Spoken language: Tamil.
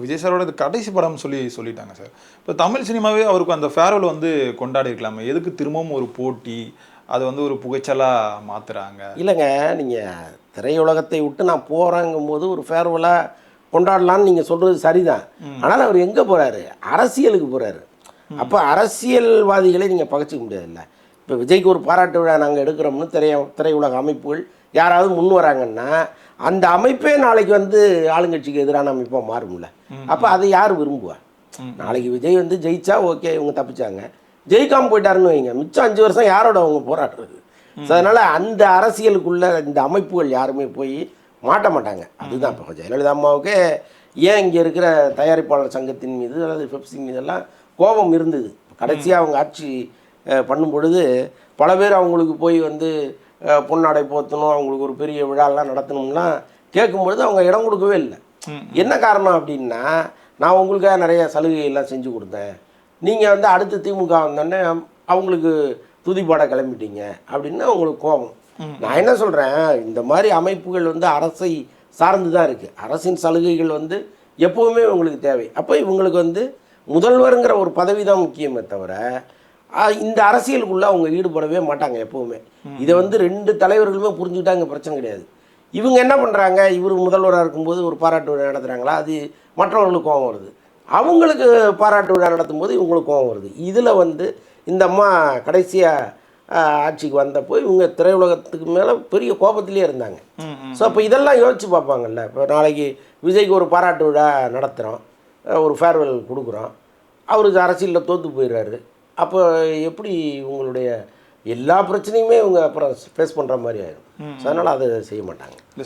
விஜய் சாரோட இது கடைசி படம் சொல்லிட்டாங்க சார். இப்போ தமிழ் சினிமாவே அவருக்கு அந்த ஃபேர்வெல் வந்து கொண்டாடி இருக்கலாமே, எதுக்கு திரும்பவும் ஒரு போட்டி அதை வந்து ஒரு புகைச்சலாக மாற்றுறாங்க? இல்லைங்க, நீங்கள் திரையுலகத்தை விட்டு நான் போகிறேங்கும் போது ஒரு ஃபேர்வெலாக கொண்டாடலான்னு நீங்கள் சொல்கிறது சரிதான். ஆனால் அவர் எங்கே போகிறாரு? அரசியலுக்கு போகிறாரு. அப்போ அரசியல்வாதிகளை நீங்கள் பகைச்சிக்க முடியாதுல்ல. இப்போ விஜய்க்கு ஒரு பாராட்டு விழா நாங்கள் எடுக்கிறோம்னு திரையுலக அமைப்புகள் யாராவது முன் வராங்கன்னா அந்த அமைப்பே நாளைக்கு வந்து ஆளுங்கட்சிக்கு எதிரான அமைப்பாக மாறும்ல. அப்போ அதை யார் விரும்புவா? நாளைக்கு விஜய் வந்து ஜெயிச்சா ஓகே, இவங்க தப்பிச்சாங்க. ஜெயிக்காமல் போயிட்டாருன்னு வைங்க, மிச்சம் 5 வருஷம் யாரோட அவங்க போராடுறது? ஸோ அதனால் அந்த அரசியலுக்குள்ள இந்த அமைப்புகள் யாருமே போய் மாட்ட மாட்டாங்க. அதுதான் இப்போ ஜெயலலிதா அம்மாவுக்கு ஏன் இங்கே இருக்கிற தயாரிப்பாளர் சங்கத்தின் மீது அல்லது பெப்சி மீதெல்லாம் கோபம் இருந்தது. கடைசியாக அவங்க ஆட்சி பண்ணும் பொழுது பல பேர் அவங்களுக்கு போய் வந்து பொன்னாடை போற்றணும், அவங்களுக்கு ஒரு பெரிய விழாலாம் நடத்தணும்லாம் கேட்கும்பொழுது அவங்க இடம் கொடுக்கவே இல்லை. என்ன காரணம் அப்படின்னா, நான் உங்களுக்காக நிறைய சலுகையெல்லாம் செஞ்சு கொடுத்தேன், நீங்கள் வந்து அடுத்து திமுக வந்தோடனே அவங்களுக்கு துதிப்பாட கிளம்பிட்டீங்க அப்படின்னு அவங்களுக்கு கோபம். நான் என்ன சொல்கிறேன், இந்த மாதிரி அமைப்புகள் வந்து அரசை சார்ந்து தான் இருக்குது. அரசின் சலுகைகள் வந்து எப்போவுமே இவங்களுக்கு தேவை. அப்போ இவங்களுக்கு வந்து முதல்வருங்கிற ஒரு பதவி தான் முக்கியமே தவிர இந்த அரசியலுக்குள்ளே அவங்க ஈடுபடவே மாட்டாங்க எப்போவுமே. இதை வந்து 2 தலைவர்களுமே புரிஞ்சுக்கிட்டாங்க, பிரச்சனை கிடையாது. இவங்க என்ன பண்ணுறாங்க, இவர் முதல்வராக இருக்கும்போது ஒரு பாராட்டு விழா நடத்துகிறாங்களா, அது மற்றவர்களுக்கு கோபம் வருது. அவங்களுக்கு பாராட்டு விழா நடத்தும்போது இவங்களுக்கு கோபம் வருது. இதில் வந்து இந்த அம்மா கடைசியாக ஆட்சிக்கு வந்தப்போ இவங்க திரையுலகத்துக்கு மேலே பெரிய கோபத்திலே இருந்தாங்க. ஸோ அப்போ இதெல்லாம் யோசித்து பார்ப்பாங்கல்ல. இப்போ நாளைக்கு விஜய்க்கு ஒரு பாராட்டு விழா நடத்துகிறோம், ஒரு ஃபேர்வெல் கொடுக்குறோம், அவருக்கு அரசியலில் தோற்று போயிடுறாரு. அப்போ எப்படி உங்களுடைய எல்லா பிரச்சனையுமே இவங்க அப்புறம் ஃபேஸ் பண்ணுற மாதிரி ஆயிடும். ஸோ அதனால் அதை செய்ய மாட்டாங்க.